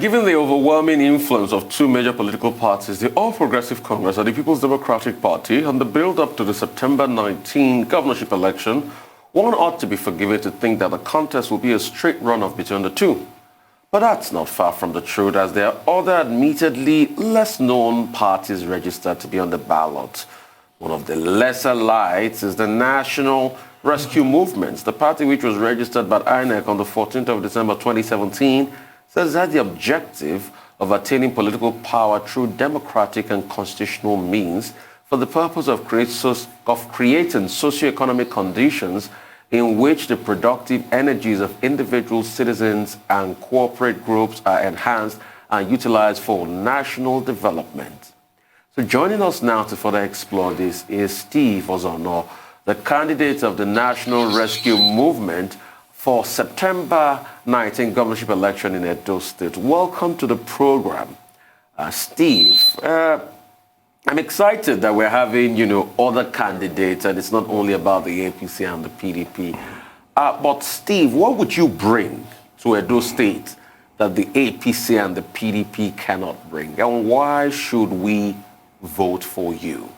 given the overwhelming influence of two major political parties, the All Progressive Congress and the People's Democratic Party, on the build-up to the September 19 governorship election, one ought to be forgiven to think that the contest will be a straight runoff between the two. But that's not far from the truth, as there are other admittedly less-known parties registered to be on the ballot. One of the lesser lights is the National Rescue Movement, the party which was registered by INEC on the 14th of December 2017, says it had the objective of attaining political power through democratic and constitutional means for the purpose of creating socioeconomic conditions in which the productive energies of individual citizens and corporate groups are enhanced and utilized for national development. So joining us now to further explore this is Stevie Ozono, the candidate of the National Rescue Movement for September 19 governorship election in Edo State. Welcome to the program. Steve, I'm excited that we're having, other candidates, and it's not only about the APC and the PDP. But Steve, what would you bring to Edo State that the APC and the PDP cannot bring? And why should we vote for you?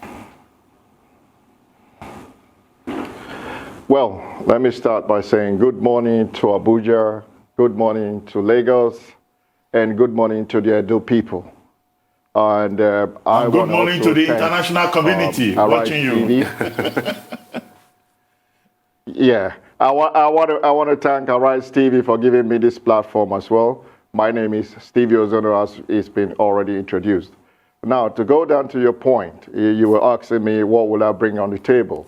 Well, let me start by saying good morning to Abuja, good morning to Lagos, and good morning to the Edo people. And good morning to the international community watching you. Yeah, I want to thank Arise TV for giving me this platform as well. My name is Stevie Ozono, as it's been already introduced. Now, to go down to your point, you were asking me what will I bring on the table.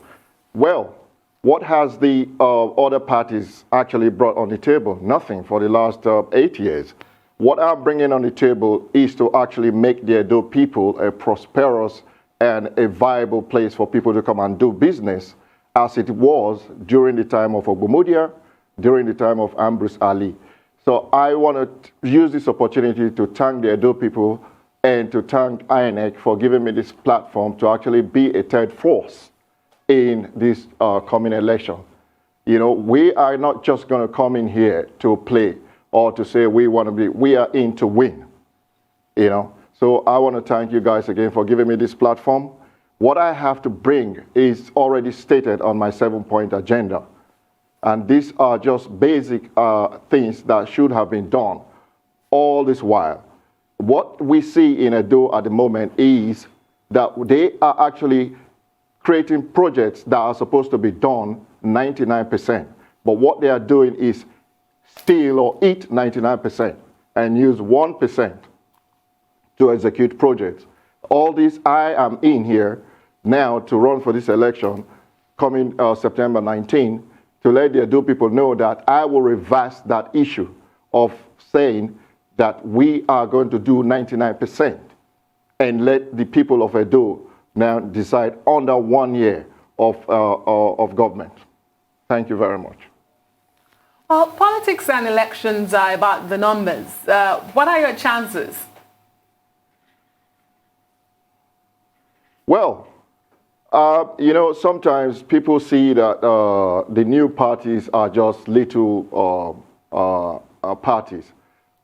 Well, what has the other parties actually brought on the table? Nothing for the last 8 years. What I'm bringing on the table is to actually make the Edo people a prosperous and a viable place for people to come and do business, as it was during the time of Ogbomudia, during the time of Ambrose Ali. So I want to use this opportunity to thank the Edo people and to thank INEC for giving me this platform to actually be a third force in this coming election. We are not just going to come in here to play or to say we are in to win, So I want to thank you guys again for giving me this platform. What I have to bring is already stated on my 7-point agenda. And these are just basic things that should have been done all this while. What we see in Edo at the moment is that they are actually creating projects that are supposed to be done 99%. But what they are doing is steal or eat 99% and use 1% to execute projects. All this, I am in here now to run for this election coming September 19 to let the Edo people know that I will reverse that issue of saying that we are going to do 99% and let the people of Edo now decide under 1 year of government. Thank you very much. Well, politics and elections are about the numbers. What are your chances? Well, sometimes people see that the new parties are just little parties.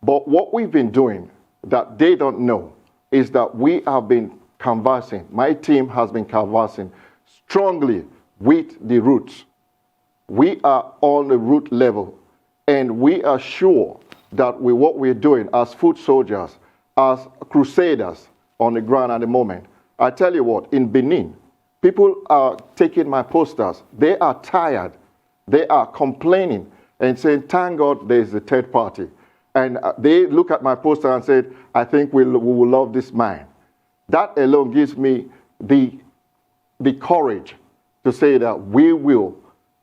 But what we've been doing that they don't know is that we have been canvassing. My team has been canvassing strongly with the roots. We are on the root level, and we are sure that what we're doing as foot soldiers, as crusaders on the ground at the moment. I tell you what, in Benin, people are taking my posters. They are tired. They are complaining and saying, thank God there's a third party. And they look at my poster and said, I think we will love this man. That alone gives me the courage to say that we will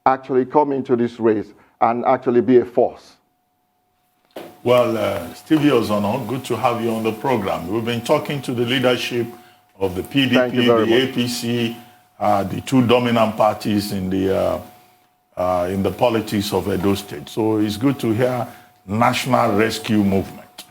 actually come into this race and actually be a force. Well, Stevie Ozono, good to have you on the program. We've been talking to the leadership of the PDP, the APC, the two dominant parties in the politics of Edo State. So it's good to hear National Rescue Movement.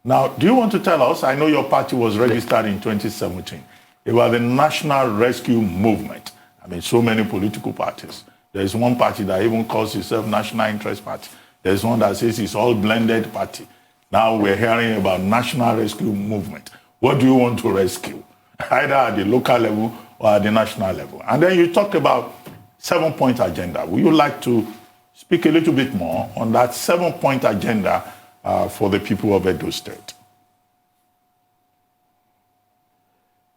Now, do you want to tell us, I know your party was registered in 2017, about the National Rescue Movement. I mean, so many political parties. There's one party that even calls itself National Interest Party. There's one that says it's all blended party. Now we're hearing about national rescue movement. What do you want to rescue? Either at the local level or at the national level. And then you talked about 7-point agenda. Would you like to speak a little bit more on that 7-point agenda for the people of Edo State?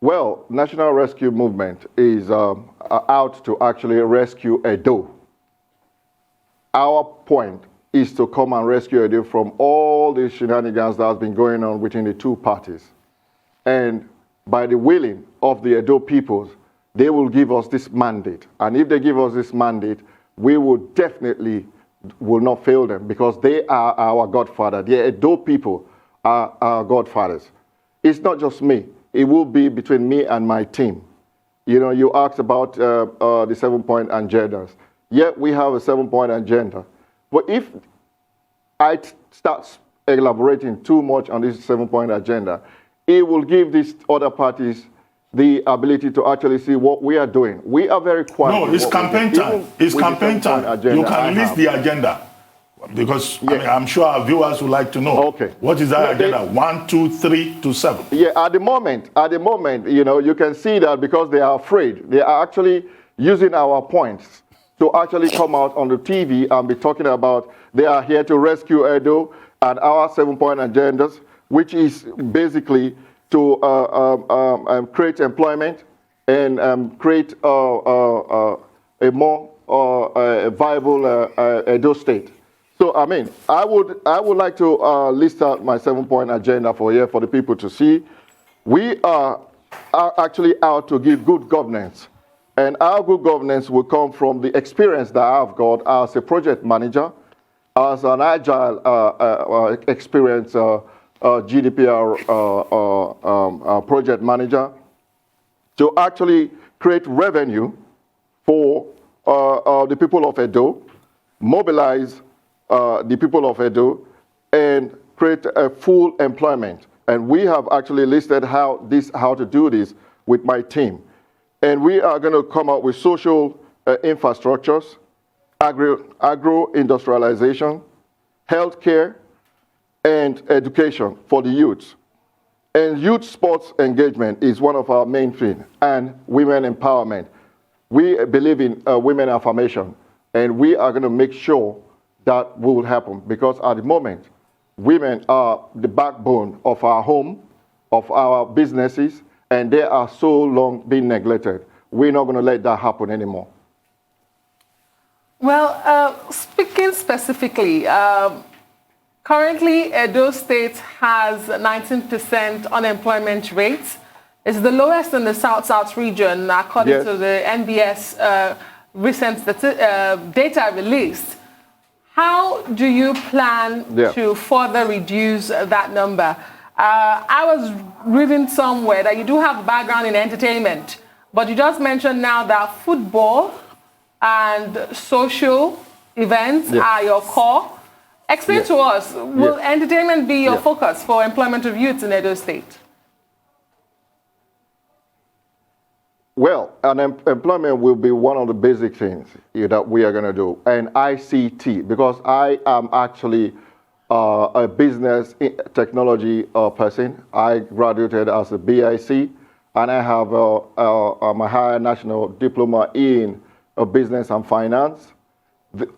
Well, National Rescue Movement is out to actually rescue Edo. Our point is to come and rescue Edo from all the shenanigans that has been going on within the two parties. And by the willing of the Edo peoples, they will give us this mandate. And if they give us this mandate, we will definitely will not fail them because they are our godfather. The Edo people are our godfathers. It's not just me. It will be between me and my team. You know, you asked about the 7-point agendas. Yeah, we have a 7-point agenda. But if I start elaborating too much on this 7-point agenda, it will give these other parties the ability to actually see what we are doing. We are very quiet. No, it's campaign time. It's campaign time. You can list the agenda. Because I mean, I'm sure our viewers would like to know. Okay. What is that agenda? 1, 2, 3 to 7. Yeah, at the moment, you know, you can see that because they are afraid. They are actually using our points to actually come out on the TV and be talking about they are here to rescue Edo and our 7-point agendas, which is basically to create employment and create a more viable Edo State. So, I mean, I would like to list out my 7-point agenda for the people to see. We are actually out to give good governance. And our good governance will come from the experience that I've got as a project manager, as an agile experience GDPR project manager, to actually create revenue for the people of Edo, mobilize the people of Edo, and create a full employment. And we have actually listed how to do this with my team. And we are going to come up with social infrastructures, agro-industrialization, healthcare, and education for the youth. And youth sports engagement is one of our main things, and women empowerment. We believe in women affirmation, and we are going to make sure that will happen because at the moment, women are the backbone of our home, of our businesses, and they are so long being neglected. We're not going to let that happen anymore. Well, speaking specifically, currently Edo State has 19% unemployment rate. It's the lowest in the South-South region, according to the NBS recent data released. How do you plan to further reduce that number? I was reading somewhere that you do have a background in entertainment, but you just mentioned now that football and social events are your core. Explain to us, will entertainment be your focus for employment of youth in Edo State? Well, employment will be one of the basic things that we are going to do. And ICT, because I am actually a business technology person. I graduated as a BIC, and I have a higher national diploma in business and finance.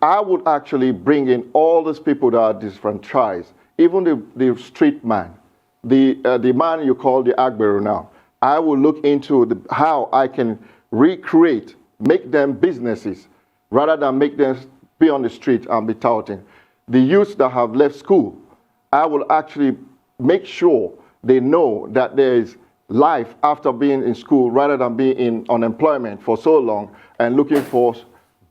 I would actually bring in all these people that are disenfranchised, even the street man, the man you call the Agberu now. I will look into how I can recreate, make them businesses, rather than make them be on the street and be touting. The youths that have left school, I will actually make sure they know that there is life after being in school, rather than being in unemployment for so long and looking for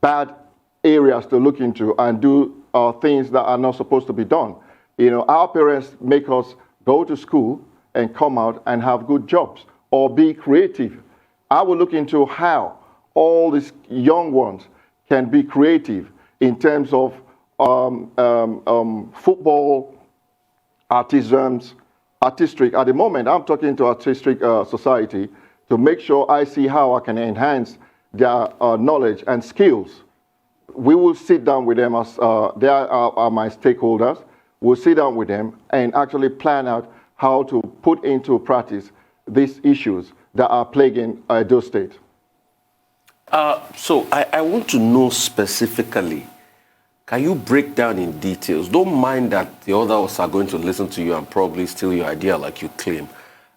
bad areas to look into and do things that are not supposed to be done. You know, our parents make us go to school and come out and have good jobs or be creative. I will look into how all these young ones can be creative in terms of football, artistic. At the moment, I'm talking to artistic society to make sure I see how I can enhance their knowledge and skills. We will sit down with them as they are my stakeholders. we'll sit down with them and actually plan out how to put into practice these issues that are plaguing Edo State. So I want to know specifically, can you break down in details? Don't mind that the others are going to listen to you and probably steal your idea like you claim.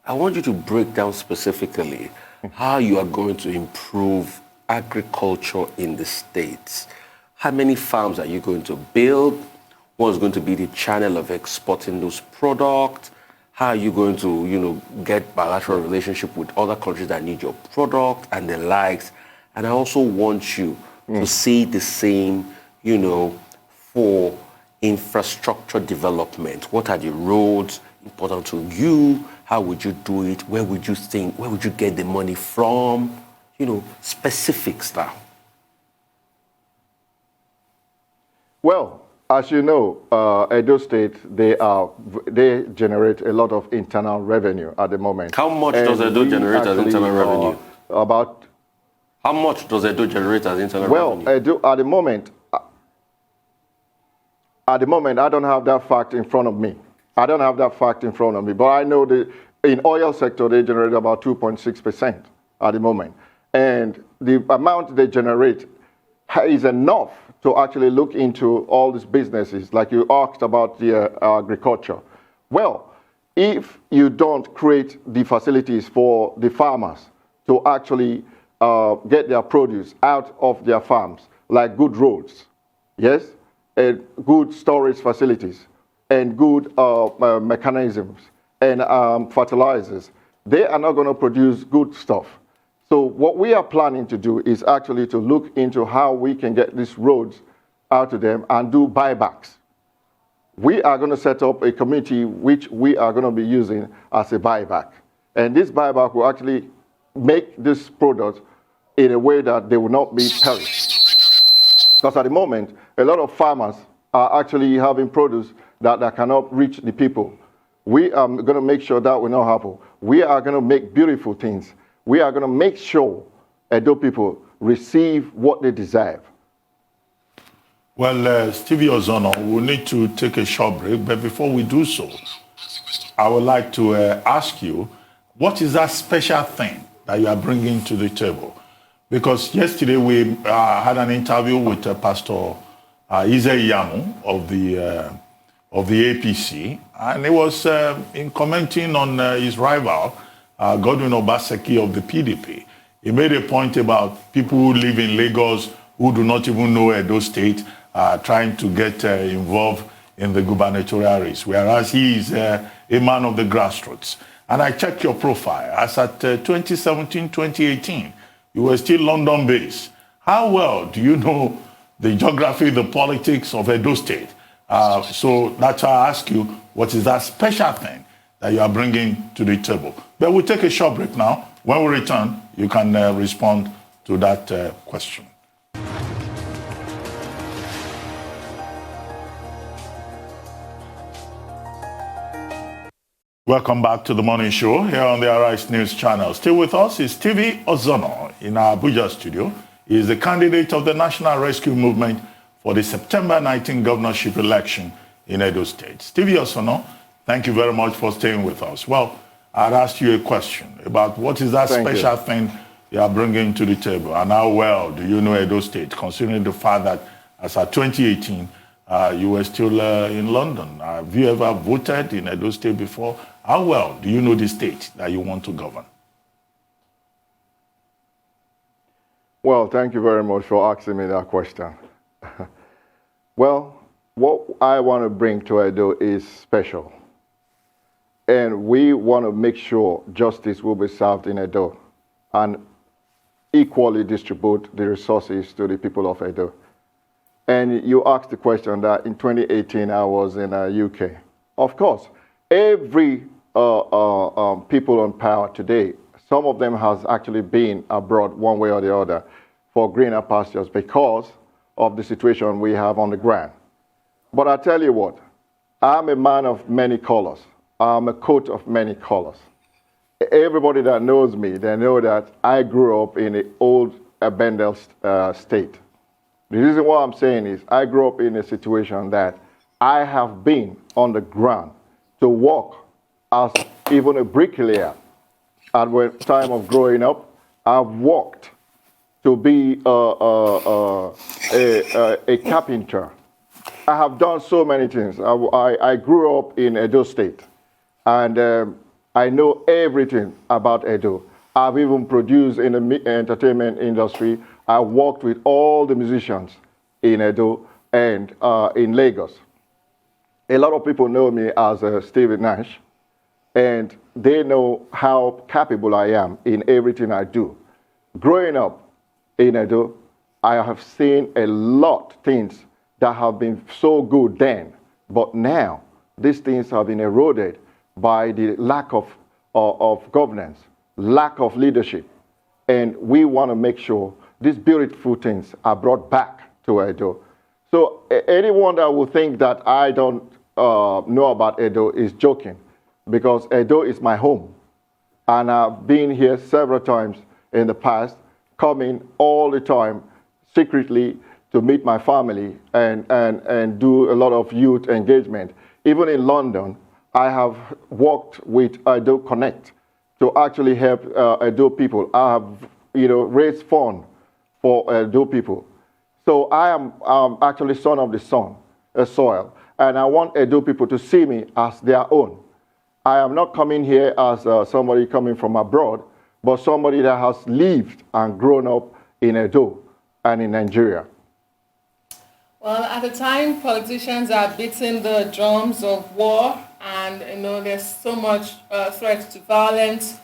I want you to break down specifically how you are going to improve agriculture in the states. How many farms are you going to build? What is going to be the channel of exporting those products? How are you going to, get bilateral relationship with other countries that need your product and the likes? And I also want you to see the same, for infrastructure development. What are the roads important to you? How would you do it? Where would you get the money from? Specifics now. Well, as you know, Edo State, they generate a lot of internal revenue at the moment. How much does Edo generate as internal revenue? How much does Edo generate as internal revenue? Well, Edo, at the moment, I don't have that fact in front of me. But I know that in oil sector, they generate about 2.6% at the moment. And the amount they generate is enough to actually look into all these businesses, like you asked about the agriculture. Well, if you don't create the facilities for the farmers to actually get their produce out of their farms, like good roads, yes, and good storage facilities, and good mechanisms, and fertilizers, they are not going to produce good stuff. So what we are planning to do is actually to look into how we can get these roads out to them and do buybacks. We are going to set up a committee which we are going to be using as a buyback. And this buyback will actually make this product in a way that they will not be perished. Because at the moment, a lot of farmers are actually having produce that cannot reach the people. We are going to make sure that will not happen. We are going to make beautiful things. We are going to make sure Edo people receive what they deserve. Well, Stevie Ozono, we'll need to take a short break, but before we do so, I would like to ask you, what is that special thing that you are bringing to the table? Because yesterday we had an interview with Pastor Ize Yamu of the APC, and he was in commenting on his rival, Godwin Obaseki of the PDP. He made a point about people who live in Lagos who do not even know Edo State trying to get involved in the gubernatorial race, whereas he is a man of the grassroots. And I checked your profile. As at 2017, 2018, you were still London-based. How well do you know the geography, the politics of Edo State? So that's why I ask you, what is that special thing that you are bringing to the table? But we'll take a short break now. When we return, you can respond to that question. Welcome back to the Morning Show here on the Arise News Channel. Still with us is Stevie Ozono in our Abuja studio. He is the candidate of the National Rescue Movement for the September 19 governorship election in Edo State. Stevie Ozono, thank you very much for staying with us. Well, I'd asked you a question about what is that special thing you are bringing to the table, and how well do you know Edo State, considering the fact that as of 2018, you were still in London. Have you ever voted in Edo State before? How well do you know the state that you want to govern? Well, thank you very much for asking me that question. Well, what I want to bring to Edo is special. And we want to make sure justice will be served in Edo and equally distribute the resources to the people of Edo. And you asked the question that in 2018 I was in UK. Of course, every people on power today, some of them has actually been abroad one way or the other for greener pastures because of the situation we have on the ground. But I tell you what, I'm a man of many colors. I'm a coat of many colors. Everybody that knows me, they know that I grew up in the old Abendel state. The reason why I'm saying is I grew up in a situation that I have been on the ground to work as even a bricklayer. At the time of growing up, I've worked to be a carpenter. I have done so many things. I grew up in Edo State, and I know everything about Edo. I've even produced in the entertainment industry. I worked with all the musicians in Edo and in Lagos. A lot of people know me as Stevie Nash, and they know how capable I am in everything I do. Growing up in Edo, I have seen a lot of things that have been so good then, but now these things have been eroded by the lack of governance, lack of leadership, and we want to make sure these beautiful things are brought back to Edo. So anyone that will think that I don't know about Edo is joking, because Edo is my home, and I've been here several times in the past, coming all the time secretly to meet my family and do a lot of youth engagement. Even in London, I have worked with Edo Connect to actually help Edo people. I have, raised funds for Edo people. So I am actually son of the soil, and I want Edo people to see me as their own. I am not coming here as somebody coming from abroad, but somebody that has lived and grown up in Edo and in Nigeria. Well, at the time, politicians are beating the drums of war, and there's so much threat to violence.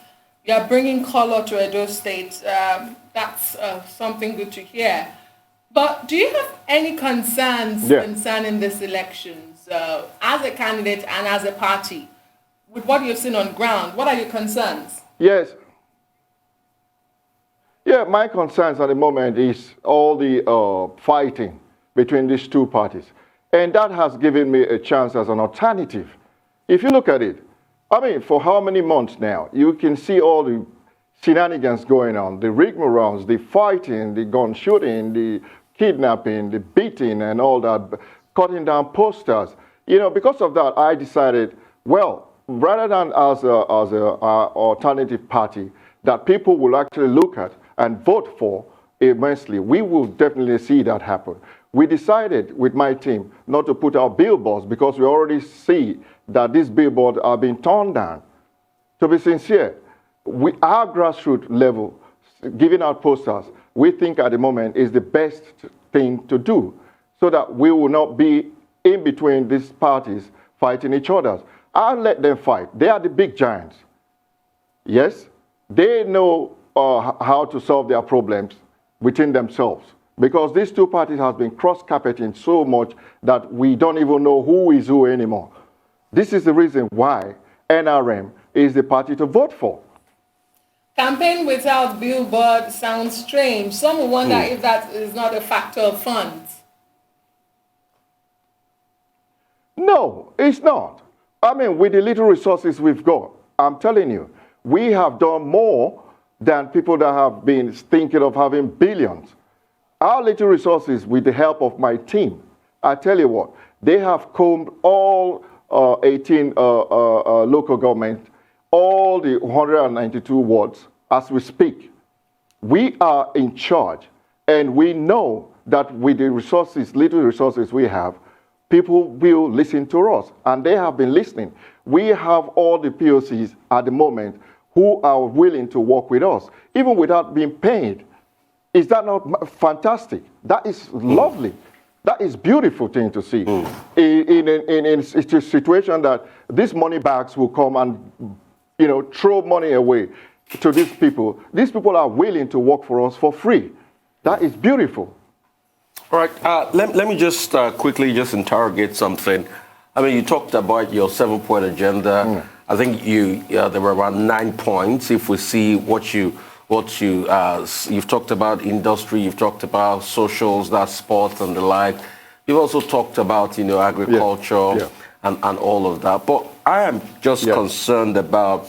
You are bringing color to Edo State. That's something good to hear. But do you have any concerns concerning these elections as a candidate and as a party? With what you've seen on ground, what are your concerns? Yes. Yeah, my concerns at the moment is all the fighting between these two parties. And that has given me a chance as an alternative. If you look at it, I mean, for how many months now, you can see all the shenanigans going on, the rigmaroles, the fighting, the gun shooting, the kidnapping, the beating and all that, cutting down posters. Because of that, I decided, well, rather than as an alternative party that people will actually look at and vote for immensely, we will definitely see that happen. We decided with my team not to put out billboards because we already see that these billboards are being torn down. To be sincere, our grassroots level, giving out posters, we think at the moment is the best thing to do so that we will not be in between these parties fighting each other. I'll let them fight. They are the big giants. Yes, they know how to solve their problems within themselves, because these two parties have been cross-carpeting so much that we don't even know who is who anymore. This is the reason why NRM is the party to vote for. Campaign without billboard sounds strange. Some will wonder if that is not a factor of funds. No, it's not. I mean, with the little resources we've got, I'm telling you, we have done more than people that have been thinking of having billions. Our little resources, with the help of my team, I tell you what, they have combed all 18 local governments, all the 192 wards as we speak. We are in charge, and we know that with the resources, little resources we have, people will listen to us, and they have been listening. We have all the POCs at the moment who are willing to work with us, even without being paid. Is that not fantastic? That is lovely. That is a beautiful thing to see. In a situation that these money bags will come and throw money away to these people. These people are willing to work for us for free. That is beautiful. All right, let me just quickly just interrogate something. I mean, you talked about your 7-point agenda. I think there were around 9 points. If we see you've talked about industry, you've talked about socials, that's sports and the like. You've also talked about agriculture and all of that. But I am just concerned about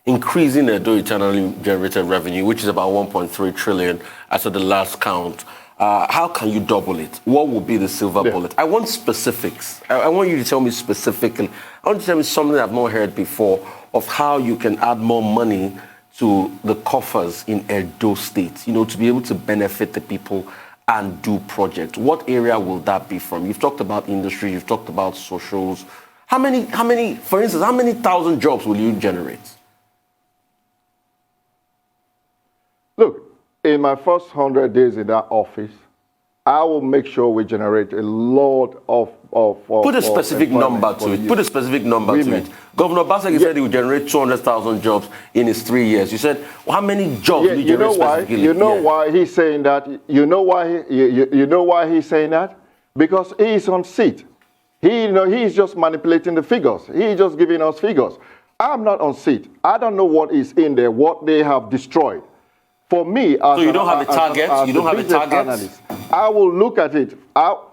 increasing Edo internally generated revenue, which is about 1.3 trillion as of the last count. how can you double it? What will be the silver bullet? I want specifics. I want you to tell me specifically. I want you to tell me something I've not heard before of how you can add more money to the coffers in Edo State, you know, to be able to benefit the people and do projects. What area will that be from? You've talked about industry, you've talked about socials. How many, for instance, how many thousand jobs will you generate? Look, in my first 100 days in that office, I will make sure we generate a lot of put a specific number to it. Put a specific number to it. Governor Basek said he would generate 200,000 jobs in his 3 years. You said, well, how many jobs will you generate specifically? You know why he's saying that? You know why he's saying that? Because he is on seat. He's just manipulating the figures. He's just giving us figures. I'm not on seat. I don't know what is in there, what they have destroyed. For me, so you don't have a target? You don't have a target? Analyst, I will look at it. Our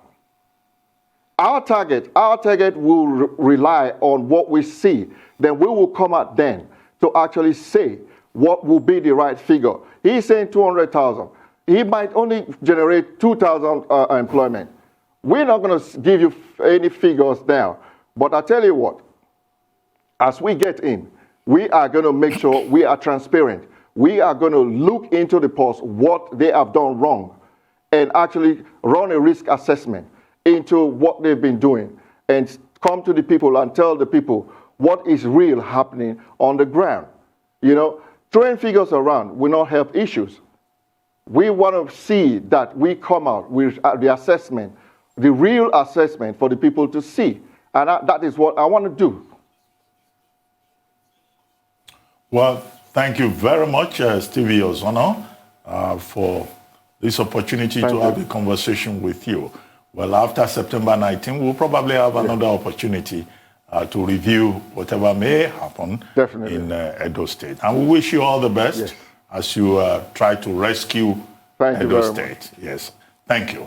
target will rely on what we see. Then we will come out then to actually say what will be the right figure. He's saying 200,000. He might only generate 2,000 employment. We're not going to give you any figures now. But I tell you what, as we get in, we are going to make sure we are transparent. We are going to look into the post, what they have done wrong, and actually run a risk assessment into what they've been doing and come to the people and tell the people what is real happening on the ground. You know, throwing figures around will not help issues. We want to see that we come out with the assessment, the real assessment for the people to see. And that is what I want to do. Well, thank you very much, Stevie Ozono, for this opportunity to have a conversation with you. Well, after September 19, we'll probably have another opportunity to review whatever may happen in Edo State. And we wish you all the best as you try to rescue Edo State. Yes, thank you.